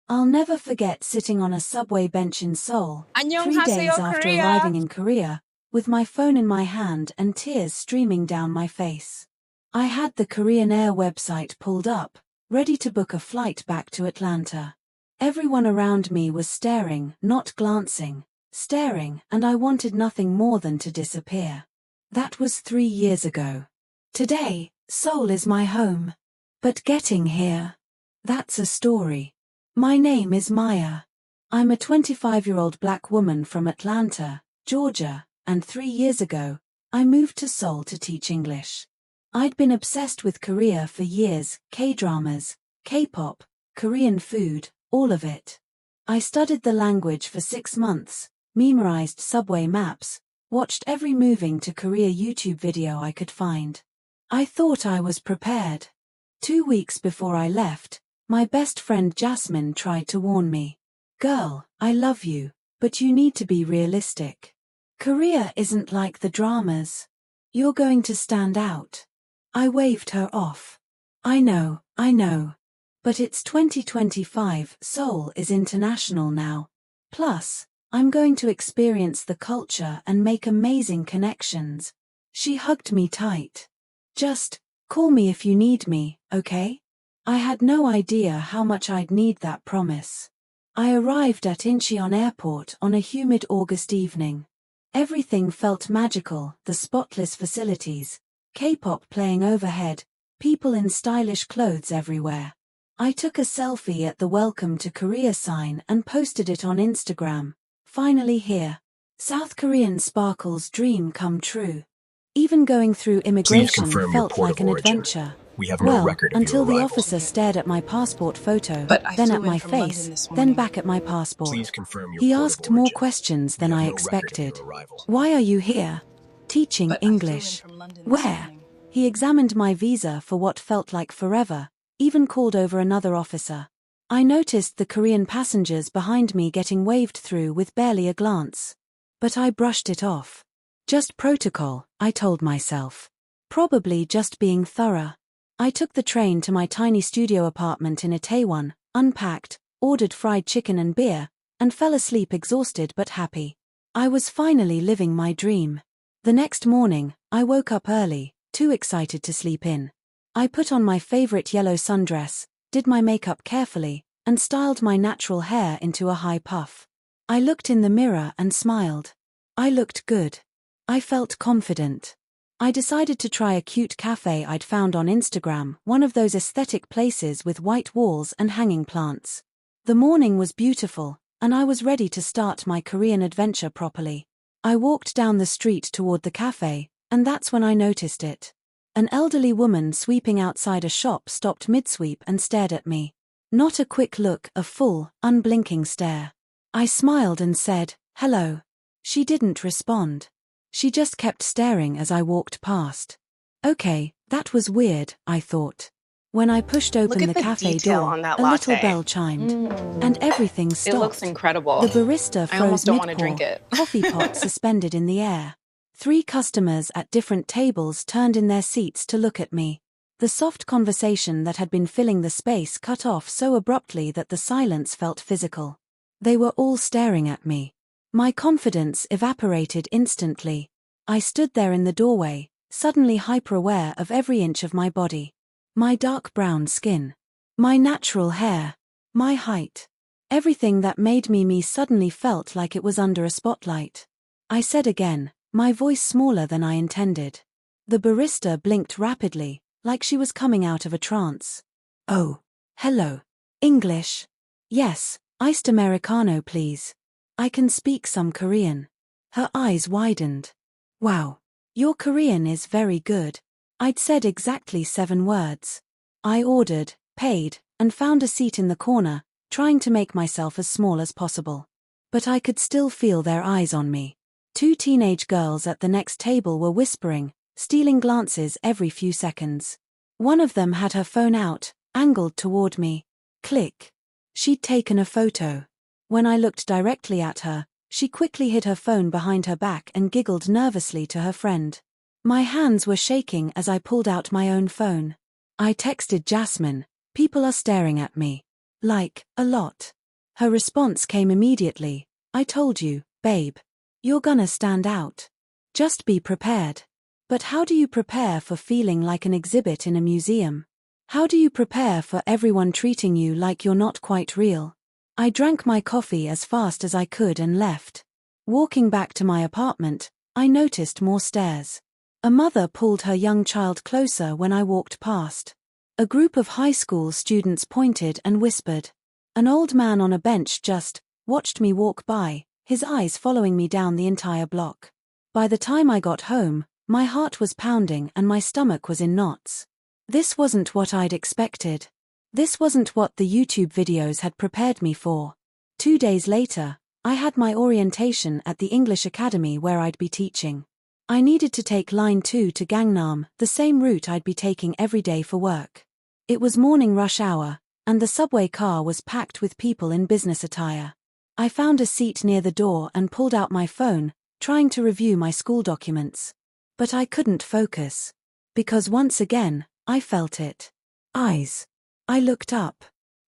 I'll never forget sitting on a subway bench in Seoul, 3 days 안녕하세요, after Korea. arriving in Korea, with my phone in my hand and tears streaming down my face. I had the Korean Air website pulled up, ready to book a flight back to Atlanta. Everyone around me was staring, not glancing, staring, and I wanted nothing more than to disappear. That was 3 years ago. Today, Seoul is my home. But getting here, that's a story. My name is Maya. I'm a 25-year-old black woman from Atlanta, Georgia, and 3 years ago, I moved to Seoul to teach English. I'd been obsessed with Korea for years, K-dramas, K-pop, Korean food, all of it. I studied the language for 6 months, memorized subway maps, watched every moving to Korea YouTube video I could find. I thought I was prepared. 2 weeks before I left, my best friend Jasmine tried to warn me. Girl, I love you, but you need to be realistic. Korea isn't like the dramas. You're going to stand out. I waved her off. I know. But it's 2025, Seoul is international now. Plus, I'm going to experience the culture and make amazing connections. She hugged me tight. Just, call me if you need me, okay? I had no idea how much I'd need that promise. I arrived at Incheon Airport on a humid August evening. Everything felt magical, the spotless facilities, K-pop playing overhead, people in stylish clothes everywhere. I took a selfie at the Welcome to Korea sign and posted it on Instagram. Finally here. South Korean sparkles dream come true. Even going through immigration felt like an adventure. We have no record of until your the arrival. officer stared at my passport photo, But I then flew at in my from London face, this then morning. back at my passport. Please confirm your He port of asked more origin. questions than We I have no record of expected. your arrival. Why are you here? Teaching But I flew in English. from London this Where? morning. He examined my visa for what felt like forever, even called over another officer. I noticed the Korean passengers behind me getting waved through with barely a glance. But I brushed it off. Just protocol, I told myself. Probably just being thorough. I took the train to my tiny studio apartment in Itaewon, unpacked, ordered fried chicken and beer, and fell asleep exhausted but happy. I was finally living my dream. The next morning, I woke up early, too excited to sleep in. I put on my favorite yellow sundress, did my makeup carefully, and styled my natural hair into a high puff. I looked in the mirror and smiled. I looked good. I felt confident. I decided to try a cute cafe I'd found on Instagram, one of those aesthetic places with white walls and hanging plants. The morning was beautiful, and I was ready to start my Korean adventure properly. I walked down the street toward the cafe, and that's when I noticed it. An elderly woman sweeping outside a shop stopped mid-sweep and stared at me. Not a quick look, a full, unblinking stare. I smiled and said, "Hello." She didn't respond. She just kept staring as I walked past. Okay, that was weird, I thought. When I pushed Look open at the the cafe detail door, on that a little latte. bell chimed. And everything It stopped. looks incredible. The barista I froze almost don't want to mid-pour, drink it. coffee pot suspended in the air. 3 customers at different tables turned in their seats to look at me. The soft conversation that had been filling the space cut off so abruptly that the silence felt physical. They were all staring at me. My confidence evaporated instantly. I stood there in the doorway, suddenly hyper-aware of every inch of my body. My dark brown skin. My natural hair. My height. Everything that made me me suddenly felt like it was under a spotlight. I said again, my voice smaller than I intended. The barista blinked rapidly, like she was coming out of a trance. Oh, hello. English? Yes, iced Americano please. I can speak some Korean. Her eyes widened. Wow. Your Korean is very good. I'd said exactly 7 words. I ordered, paid, and found a seat in the corner, trying to make myself as small as possible. But I could still feel their eyes on me. 2 teenage girls at the next table were whispering, stealing glances every few seconds. One of them had her phone out, angled toward me. Click. She'd taken a photo. When I looked directly at her, she quickly hid her phone behind her back and giggled nervously to her friend. My hands were shaking as I pulled out my own phone. I texted Jasmine, "People are staring at me. Like, a lot. Her response came immediately. I told you, babe. You're gonna stand out. Just be prepared. But how do you prepare for feeling like an exhibit in a museum? How do you prepare for everyone treating you like you're not quite real? I drank my coffee as fast as I could and left. Walking back to my apartment, I noticed more stares. A mother pulled her young child closer when I walked past. A group of high school students pointed and whispered. An old man on a bench just watched me walk by, his eyes following me down the entire block. By the time I got home, my heart was pounding and my stomach was in knots. This wasn't what I'd expected. This wasn't what the YouTube videos had prepared me for. 2 days later, I had my orientation at the English Academy where I'd be teaching. I needed to take Line 2 to Gangnam, the same route I'd be taking every day for work. It was morning rush hour, and the subway car was packed with people in business attire. I found a seat near the door and pulled out my phone, trying to review my school documents. But I couldn't focus. Because once again, I felt it. Eyes. I looked up.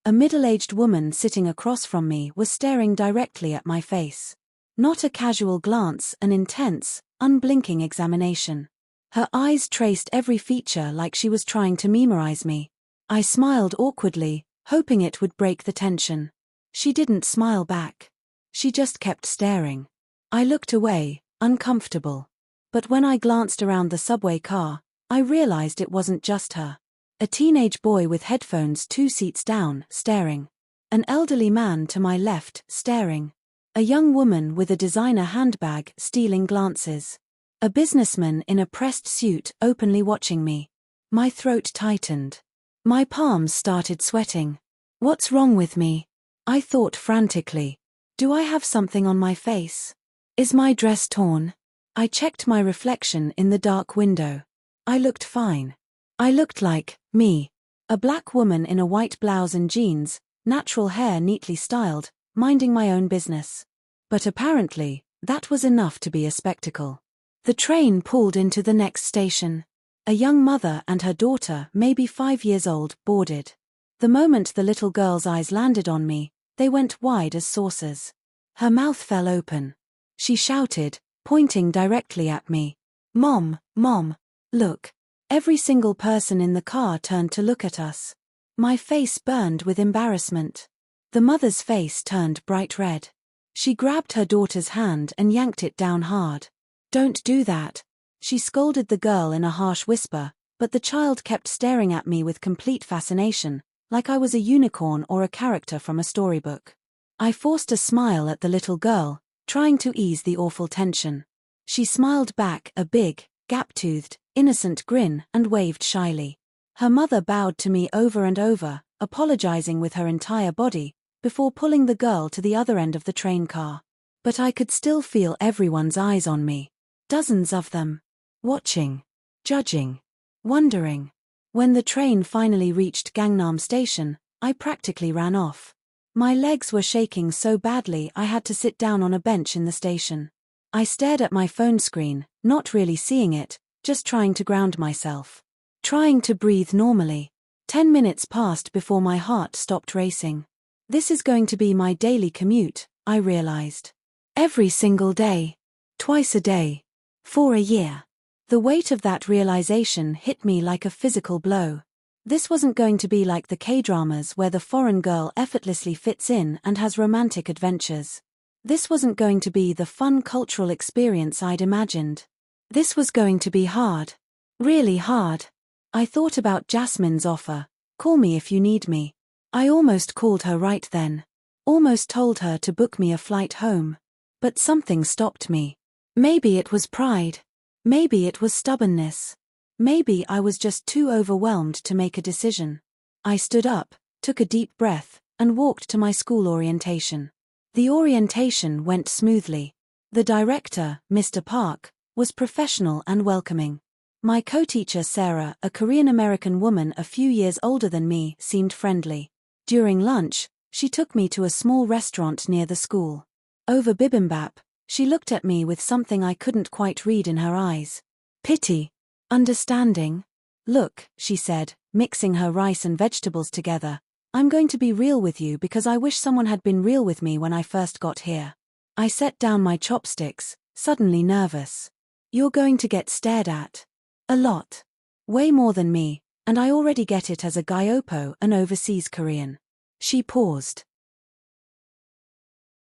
A middle-aged woman sitting across from me was staring directly at my face. Not a casual glance, an intense, unblinking examination. Her eyes traced every feature like she was trying to memorize me. I smiled awkwardly, hoping it would break the tension. She didn't smile back. She just kept staring. I looked away, uncomfortable. But when I glanced around the subway car, I realized it wasn't just her. A teenage boy with headphones 2 seats down, staring. An elderly man to my left, staring. A young woman with a designer handbag, stealing glances. A businessman in a pressed suit, openly watching me. My throat tightened. My palms started sweating. What's wrong with me? I thought frantically. Do I have something on my face? Is my dress torn? I checked my reflection in the dark window. I looked fine. I looked like me. A black woman in a white blouse and jeans, natural hair neatly styled, minding my own business. But apparently, that was enough to be a spectacle. The train pulled into the next station. A young mother and her daughter, maybe 5 years old, boarded. The moment the little girl's eyes landed on me, they went wide as saucers. Her mouth fell open. She shouted, pointing directly at me. Mom, Mom, look. Every single person in the car turned to look at us. My face burned with embarrassment. The mother's face turned bright red. She grabbed her daughter's hand and yanked it down hard. Don't do that. She scolded the girl in a harsh whisper, but the child kept staring at me with complete fascination, like I was a unicorn or a character from a storybook. I forced a smile at the little girl, trying to ease the awful tension. She smiled back, a big, gap-toothed, innocent grin, and waved shyly. Her mother bowed to me over and over, apologizing with her entire body, before pulling the girl to the other end of the train car. But I could still feel everyone's eyes on me. Dozens of them. Watching. Judging. Wondering. When the train finally reached Gangnam Station, I practically ran off. My legs were shaking so badly I had to sit down on a bench in the station. I stared at my phone screen, not really seeing it, just trying to ground myself. Trying to breathe normally. 10 minutes passed before my heart stopped racing. This is going to be my daily commute, I realized. Every single day. Twice a day. For a year. The weight of that realization hit me like a physical blow. This wasn't going to be like the K-dramas where the foreign girl effortlessly fits in and has romantic adventures. This wasn't going to be the fun cultural experience I'd imagined. This was going to be hard. Really hard. I thought about Jasmine's offer, call me if you need me. I almost called her right then. Almost told her to book me a flight home. But something stopped me. Maybe it was pride. Maybe it was stubbornness. Maybe I was just too overwhelmed to make a decision. I stood up, took a deep breath, and walked to my school orientation. The orientation went smoothly. The director, Mr. Park, was professional and welcoming. My co-teacher Sarah, a Korean-American woman a few years older than me, seemed friendly. During lunch, she took me to a small restaurant near the school. Over bibimbap, she looked at me with something I couldn't quite read in her eyes. Pity. Understanding. Look, she said, mixing her rice and vegetables together, I'm going to be real with you because I wish someone had been real with me when I first got here. I set down my chopsticks, suddenly nervous. You're going to get stared at. A lot. Way more than me, and I already get it as a Gyopo, an overseas Korean. She paused.